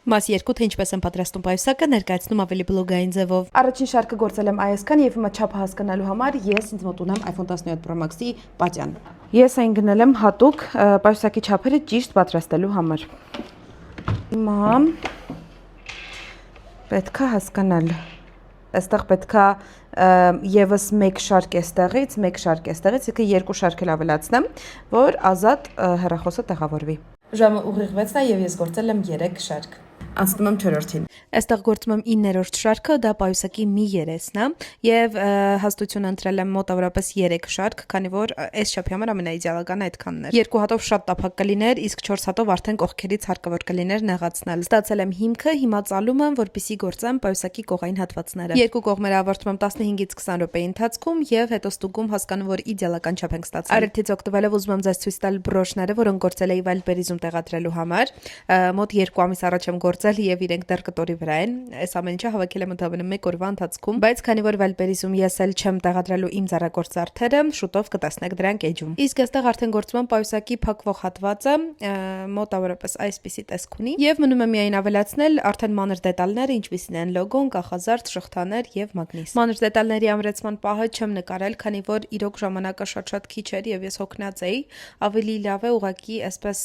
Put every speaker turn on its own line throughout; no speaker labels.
Մաս 2 թե ինչպես են պատրաստում պայուսակը ներկայացնում ավելի բլոգային ձևով։
Առաջին շարքը գործել եմ այսքան եւ հիմա չափը հասկանալու համար ես ինձ մոտ ունեմ iPhone 17 Pro Max-ի պատյան։ Ես այն գնել եմ հատուկ պայուսակի չափերը ճիշտ պատրաստելու համար։ Հիմա պետք է հասկանալ։ Այստեղ պետք է եւս մեկ շարք էստեղից, մեկ շարք էստեղից, եկե երկու շարք էլ ավելացնեմ, որ ազատ հեռախոսը տեղավորվի։ Ժամը ուղիղ 6-ն է եւ ես գործել եմ 3 շարք։ Անցնում եմ 4-ին։
Այստեղ գործում եմ 9-րդ շարքը, դա պայուսակի մի երեսն է եւ հաստություն ընտրել եմ մոտավորապես 3 շարք, քանի որ այս չափի համար ամենաիդեալականը այդքանն էր։ 2 հատով շատ տափակ կլիներ, իսկ 4 հատով արդեն կողքերից հարկավոր կլիներ նեղացնել։ Ստացել եմ հիմքը, հիմա ծալում եմ, որպեսզի գործեմ պայուսակի կողային հատվածները։ Երկու կողմերը ավարտում եմ 15-ից 20 րոպեի ընթացքում եւ հետո ստուգում հասկանում, որ իդեալական չափ ենք ստացել։ Արելթից օգտվելով ուզում եմ ձեզ ցույց տալ բրոշները, որոնք գործել էի Վայլբերիզում տեղադրելու համար։ Մոտ 2 ամիս առաջ եմ գործել եւ իրենք դեռ կտորի վրա են։ Այս ամեն ինչը հավաքել եմ ընդհանրապես 1 օրվա ընթացքում, բայց քանի որ Վայլբերիզում ես էլ չեմ տեղադրելու իմ ձեռագործ զարդերը, շուտով կտեսնեք դրանք էջում։ Իսկ այստեղ արդեն գործում եմ պայուսակի փակվող հատվածը, մոտավորապես այսպիսի տեսք ունի եւ մնում է միայն ավելացնել արդեն մանր դետալները, ինչպիսին են լոգոն, կախազարդ, շղթաներ եւ մագնիս։ Մանր դետալների ամրացման պահը չեմ նկարել, քանի որ իրոք ժամանակը շատ քիչ էր եւ ես հոգնած էի։ Ավելի լավ է ուղղակի այսպես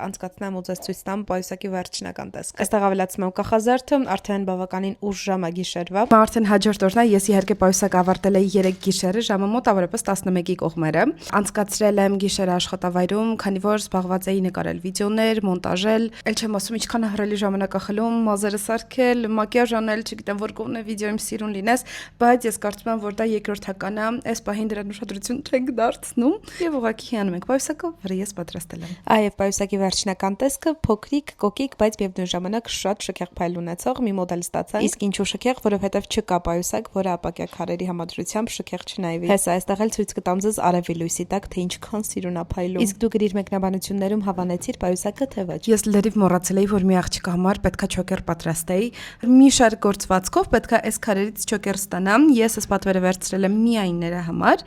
անցկացնեմ ու ձեզ ցույց տամ պայուսակի վերջնական տեսքը։ Այստեղ ավելացնում եմ կախազարդը, արդեն բավականին ուշ ժամ է գիշերվա։
Արդեն հաջորդ օրն է, ես իհարկե պայուսակը ավարտել էի 3 գիշերը, ժամը մոտավորապես 11-ի կողմերը։ Անցկացրել եմ գիշերը աշխատավայրում, քանի որ զբաղված էի նկարել վիդեոներ, մոնտաժել, ել չեմ ասում ինչքան ահռելի ժամանակ է խլում, մազերը սարքել, մակիաժ անել, չգիտեմ որ կողմն է վիդեոյում սիրուն լինես, բայց ես կարծում եմ, որ դա երկրորդական է, այս պահին դրան ուշադրություն չենք դարձնում եւ ուղղակի հանում ենք պայուսակը, որը ես պատրաստել եմ։
Այո, պայուսակի վերջնական տեսքը փոքրիկ, կոկիկ, բայց միևնույն ժամանակ շատ շքեղ փայլ ունեցող մի մոդել ստացա։ Իսկ ինչու շքեղ, որովհետև չկա պայուսակ, որը ապակյա քարերի համադրությամբ շքեղ չնայվի։ Հեսա այստեղ էլ ցույց կտամ ձեզ արևի լույսի տակ, թե ինչքան սիրուն է փայլում։ Իսկ դու գրիր մեկնաբանություններում հավանեցիր պայուսակը թե ոչ։
Ես լրիվ մոռացել էի, որ մի աղջիկա համար պետքա չոկեր պատրաստեի։ Մի շարք գործվածքով պետքա այս քարերից չոկեր ստանամ։ Ես այս պատվերը վերցրել եմ միայն նրա համար,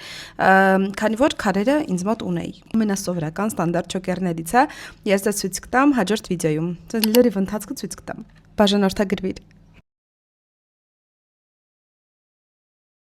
քանի որ քարերը ինձ մոտ ունեի։ Ամենասովորական ստանդարտ չոկերներից է։ Ես դա ցույց կտամ հաջորդ վիդեոյում։ Լրիվ ընթացքը ցույց կտամ։ Բաժանորդագրվիր։